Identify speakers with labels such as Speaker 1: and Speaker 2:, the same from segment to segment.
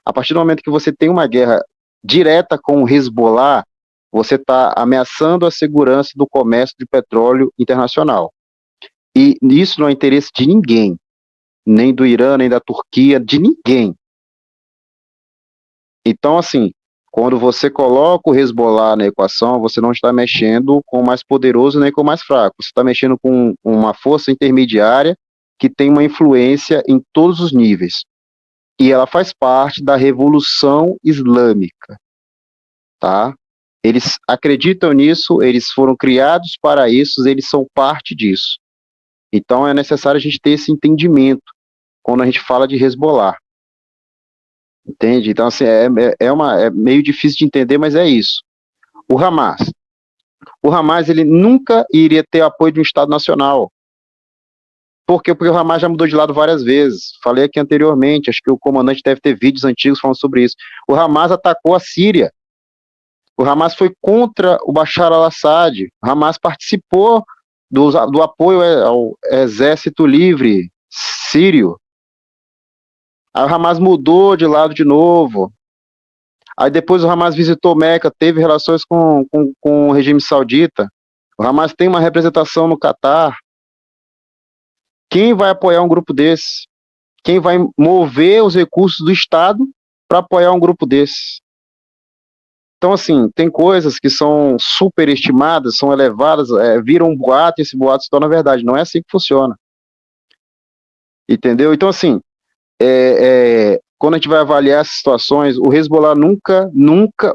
Speaker 1: A partir do momento que você tem uma guerra direta com o Hezbollah, você está ameaçando a segurança do comércio de petróleo internacional. E isso não é interesse de ninguém, nem do Irã, nem da Turquia, de ninguém. Então, assim, quando você coloca o Hezbollah na equação, você não está mexendo com o mais poderoso nem com o mais fraco. Você está mexendo com uma força intermediária que tem uma influência em todos os níveis. E ela faz parte da Revolução Islâmica, tá? Eles acreditam nisso, eles foram criados para isso, eles são parte disso. Então é necessário a gente ter esse entendimento quando a gente fala de Hezbollah. Entende? Então, assim, é meio difícil de entender, mas é isso. O Hamas. O Hamas, ele nunca iria ter apoio de um Estado nacional. Por quê? Porque o Hamas já mudou de lado várias vezes. Falei aqui anteriormente, acho que o comandante deve ter vídeos antigos falando sobre isso. O Hamas atacou a Síria. O Hamas foi contra o Bashar al-Assad. O Hamas participou do apoio ao Exército Livre Sírio. Aí o Hamas mudou de lado de novo. Aí depois o Hamas visitou Meca, teve relações com o regime saudita. O Hamas tem uma representação no Catar. Quem vai apoiar um grupo desse? Quem vai mover os recursos do Estado para apoiar um grupo desse? Então, assim, tem coisas que são superestimadas, são elevadas, viram um boato e esse boato se torna verdade. Não é assim que funciona. Entendeu? Então, assim, quando a gente vai avaliar essas situações, o Hezbollah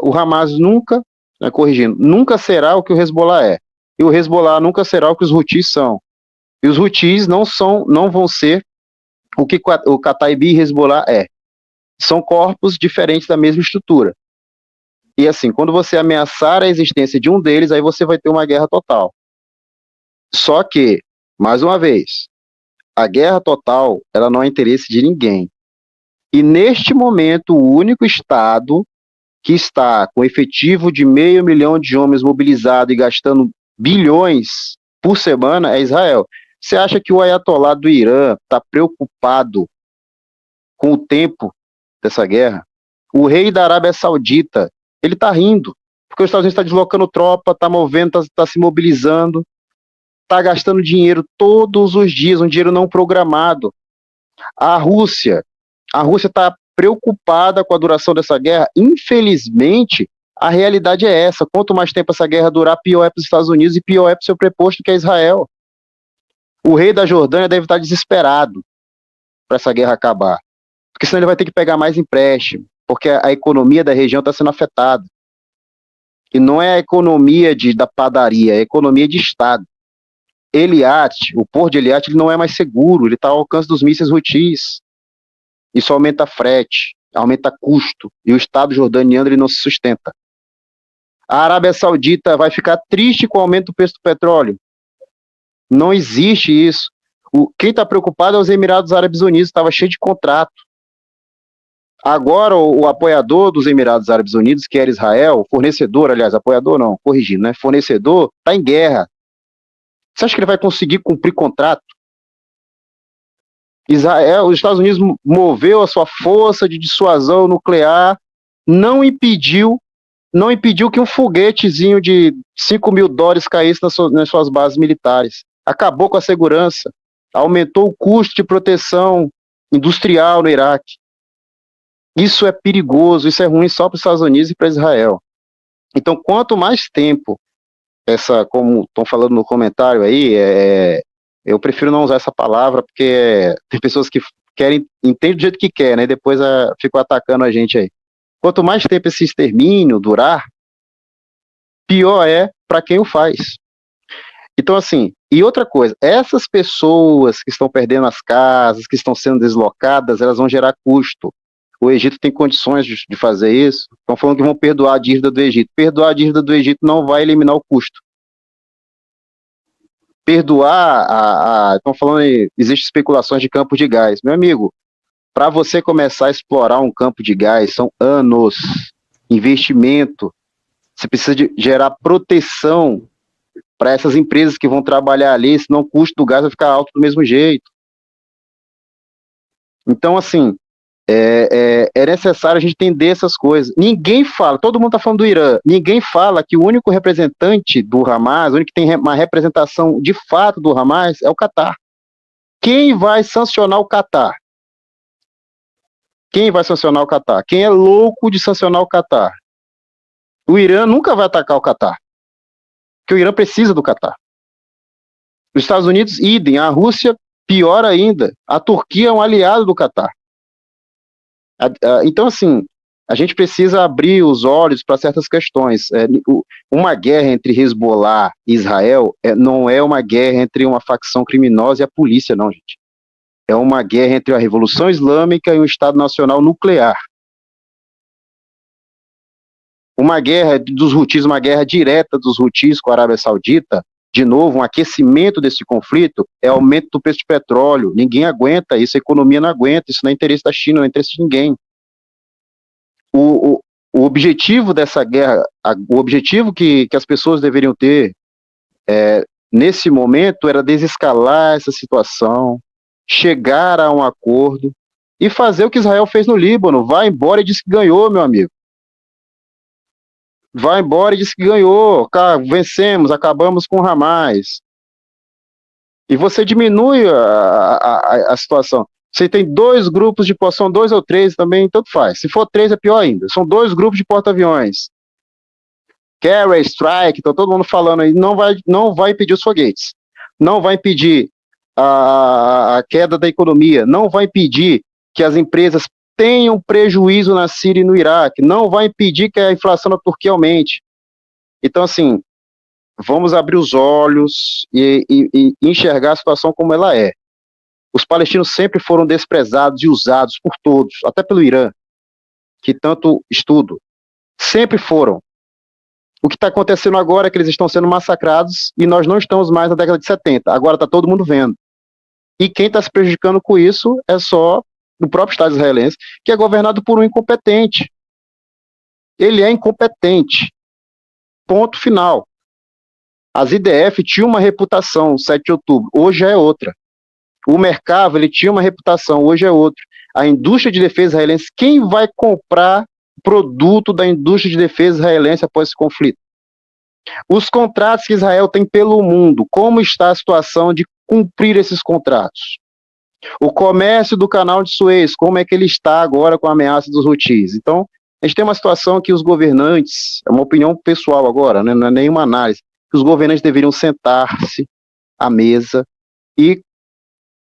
Speaker 1: o Hamas nunca, né, corrigindo, nunca será o que o Hezbollah é. E o Hezbollah nunca será o que os Houthis são. E os Houthis não vão ser o que o Kataib e Hezbollah é. São corpos diferentes da mesma estrutura. E assim, quando você ameaçar a existência de um deles, aí você vai ter uma guerra total. Só que, mais uma vez, a guerra total, ela não é interesse de ninguém. E neste momento, o único Estado que está com efetivo de 500 mil de homens mobilizados e gastando bilhões por semana é Israel. Você acha que o Ayatollah do Irã está preocupado com o tempo dessa guerra? O rei da Arábia Saudita, ele está rindo, porque os Estados Unidos está deslocando tropa, está movendo, está se mobilizando, está gastando dinheiro todos os dias, um dinheiro não programado. A Rússia está preocupada com a duração dessa guerra. Infelizmente, a realidade é essa. Quanto mais tempo essa guerra durar, pior é para os Estados Unidos e pior é para o seu preposto, que é Israel. O rei da Jordânia deve estar desesperado para essa guerra acabar, porque senão ele vai ter que pegar mais empréstimo, porque a economia da região está sendo afetada. E não é a economia da padaria, é a economia de Estado. Eliat, o porto de Eliat, ele não é mais seguro, ele está ao alcance dos mísseis Houthis. Isso aumenta frete, aumenta custo, e o Estado jordaniano ele não se sustenta. A Arábia Saudita vai ficar triste com o aumento do preço do petróleo. Não existe isso. Quem está preocupado é os Emirados Árabes Unidos, estava cheio de contrato. Agora, o apoiador dos Emirados Árabes Unidos, que era Israel, fornecedor, aliás, apoiador não, corrigindo, né? Fornecedor, está em guerra. Você acha que ele vai conseguir cumprir contrato? Israel, os Estados Unidos moveu a sua força de dissuasão nuclear, não impediu que um foguetezinho de $5.000 caísse nas suas bases militares. Acabou com a segurança, aumentou o custo de proteção industrial no Iraque. Isso é perigoso, isso é ruim só para os Estados Unidos e para Israel. Então, quanto mais tempo como estão falando no comentário aí, eu prefiro não usar essa palavra, porque tem pessoas que entendem do jeito que quer, né? E depois ficam atacando a gente aí. Quanto mais tempo esse extermínio durar, pior é para quem o faz. Então, assim, e outra coisa, essas pessoas que estão perdendo as casas, que estão sendo deslocadas, elas vão gerar custo. O Egito tem condições de fazer isso. Estão falando que vão perdoar a dívida do Egito. Perdoar a dívida do Egito não vai eliminar o custo. Estão falando aí, existem especulações de campos de gás. Meu amigo, para você começar a explorar um campo de gás, são anos, investimento. Você precisa gerar proteção para essas empresas que vão trabalhar ali, senão o custo do gás vai ficar alto do mesmo jeito. Então, assim, É necessário a gente entender essas coisas. Ninguém fala, todo mundo está falando do Irã, ninguém fala que o único representante do Hamas, o único que tem uma representação de fato do Hamas é o Catar. Quem vai sancionar o Catar? Quem vai sancionar o Catar? Quem é louco de sancionar o Catar? O Irã nunca vai atacar o Catar, porque o Irã precisa do Catar. Os Estados Unidos, idem. A Rússia, pior ainda. A Turquia é um aliado do Catar. Então, assim, a gente precisa abrir os olhos para certas questões. Uma guerra entre Hezbollah e Israel não é uma guerra entre uma facção criminosa e a polícia, não, gente. É uma guerra entre a Revolução Islâmica e um Estado Nacional nuclear. Uma guerra dos Houthis, uma guerra direta dos Houthis com a Arábia Saudita, de novo, um aquecimento desse conflito é aumento do preço de petróleo. Ninguém aguenta isso, a economia não aguenta, isso não é interesse da China, não é interesse de ninguém. O objetivo dessa guerra, o objetivo que as pessoas deveriam ter nesse momento era desescalar essa situação, chegar a um acordo e fazer o que Israel fez no Líbano. Vai embora e diz que ganhou, meu amigo. Vai embora e diz que ganhou. Vencemos, acabamos com o Hamas. E você diminui a situação. Você tem dois grupos de são dois ou três também, tanto faz. Se for três é pior ainda. São dois grupos de porta-aviões. Carrier, Strike, então todo mundo falando aí, não vai impedir os foguetes. Não vai impedir a queda da economia. Não vai impedir que as empresas tenham prejuízo na Síria e no Iraque. Não vai impedir que a inflação na Turquia aumente. Então, assim, vamos abrir os olhos e enxergar a situação como ela é. Os palestinos sempre foram desprezados e usados por todos, até pelo Irã, que tanto estudo. Sempre foram. O que está acontecendo agora é que eles estão sendo massacrados e nós não estamos mais na década de 70. Agora está todo mundo vendo. E quem está se prejudicando com isso é só o próprio Estado israelense, que é governado por um incompetente. Ele é incompetente. Ponto final. As IDF tinham uma reputação 7 de outubro, hoje é outra. O Mercado, ele tinha uma reputação, hoje é outra. A indústria de defesa israelense, quem vai comprar produto da indústria de defesa israelense após esse conflito? Os contratos que Israel tem pelo mundo, como está a situação de cumprir esses contratos? O comércio do canal de Suez, como é que ele está agora com a ameaça dos Houthis? Então, a gente tem uma situação que os governantes, é uma opinião pessoal agora, né, não é nenhuma análise, que os governantes deveriam sentar-se à mesa e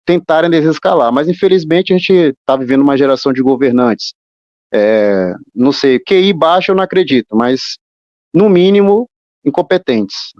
Speaker 1: tentarem desescalar. Mas, infelizmente, a gente está vivendo uma geração de governantes. Não sei, QI baixo eu não acredito, mas, no mínimo, incompetentes.